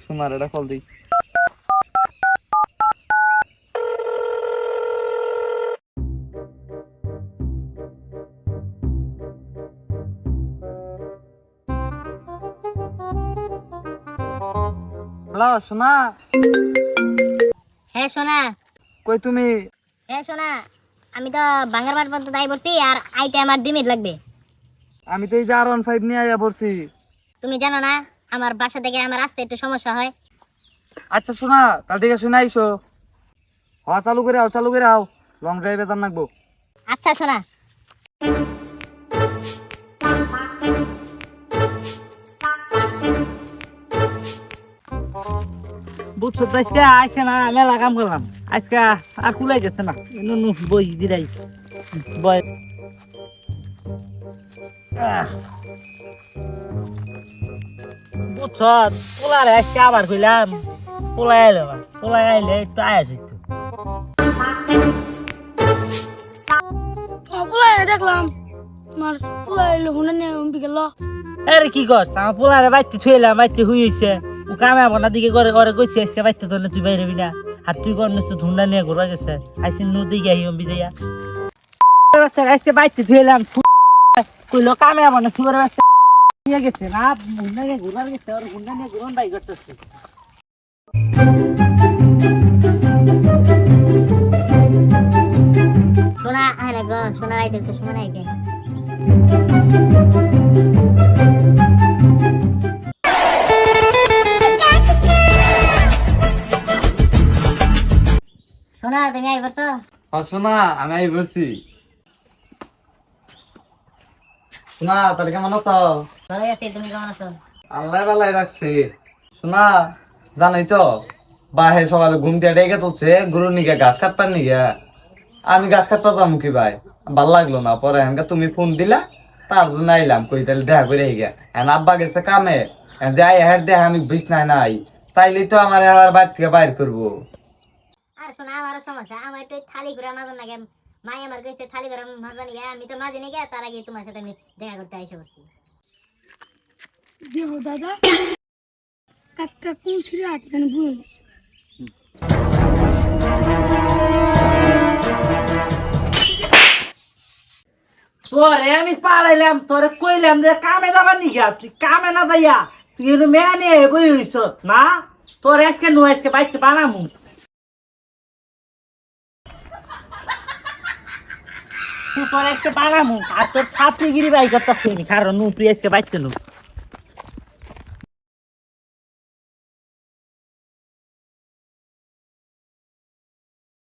সোনার এটা কল দিই। হ্যালো সোনা। হ্যাঁ সোনা। কই তুমি? হ্যাঁ সোনা, আমি তো বাঙ্গারবাট পর্যন্ত দায় পড়ছি, আর আইতে আমার 2 মিনিট লাগবে। আমি তো এই যে R15 নিয়ে আয়া পড়ছি। তুমি জানো না আমার বাসা থেকে আমার আসতে একটু সমস্যা হয়। আচ্ছা শোনা, কাল থেকে শুনে আইসো। চালু করে আও, চালু করে আও, লং ড্রাইভে যান লাগবো। আচ্ছা সোনা। বুঝছো তো আজকে আইসে না, মেলা কাম করলাম আজকে, আর কুলাই গেছে না। বই দিরাই বই বুঝছো, পোলারে আজকে আবার কইলাম পোলাই আইলো না, পোলাই আইলে একটু আয়াস একটু দেখলাম আমার পোলা এলো হুনে নিয়ে বিকেল। আরে কি কস, আমার পোলারে বাইতে থুইলাম, বাইতে হুই হইছে, ও কামে আপনার দিকে করে করে কইছে আজকে বাইতে তো তুই বাইরে হবি না, আর তুই কোন ধুন্ডা নিয়ে ঘুরা গেছে আইসি নদী গিয়ে হিম বিজাইয়া আজকে বাইতে থুইলাম, কইলো কামে আপনার সুগার ব্যবসা নিয়ে গেছে না, হুন্ডা নিয়ে ঘুরার গেছে, আর হুন্ডা নিয়ে ঘুরন বাই করতেছে। সোনা আরে গো, সোনা রাইতে তো সময় নাই কে। সোনা তুমি আই বসো। শোনা, আমি আই পড়ছি। শোনা, তাহলে কেমন আছো? ভালো আছি, তুমি কেমন আছো? আল্লাহ বালাই রাখছে। শোনা, জানোই তো বাহে সকালে ঘুম দিয়ে ডেকে তুলছে গরুর নিকে ঘাস কাটবার নিকে। আমি ঘাস কাটতে যাবো কি ভাই, ভাল লাগলো না। পরে এনকা তুমি ফোন দিলা, তার জন্য আইলাম, কই তাহলে দেখা করে গিয়া। এখন আব্বা গেছে কামে, যাই হের দেখ আমি বিছনায় নাই, তাইলে তো আমার আবার বাড়ি থেকে বাইর করবো। আর শোনা, আমারও সমস্যা, আমার একটু থালি ঘুরা মাজন লাগে। মাই আমার কইছে থালি ঘুরা মাজন নিয়ে, আমি তো মাঝে নিয়ে তার আগে তোমার সাথে আমি দেখা করতে আইসা বসছি। দেখো দাদা, একটা কোন ছিঁড়ে আছে জানি বুঝেছি। তোরে আমি পাড়াইলাম, তোরে কইলাম যে কামে যাবার নিগা, তুই কামে না যাইয়া তুই কিন্তু মেয়া নিয়ে বই হইছ না, তোর আজকে নু আজকে বাইতে বানামু, তোর আজকে বানামু, আর তোর ছাত্রীগিরি বাই করতেছি কারণ নু তুই আজকে বাইতে নু।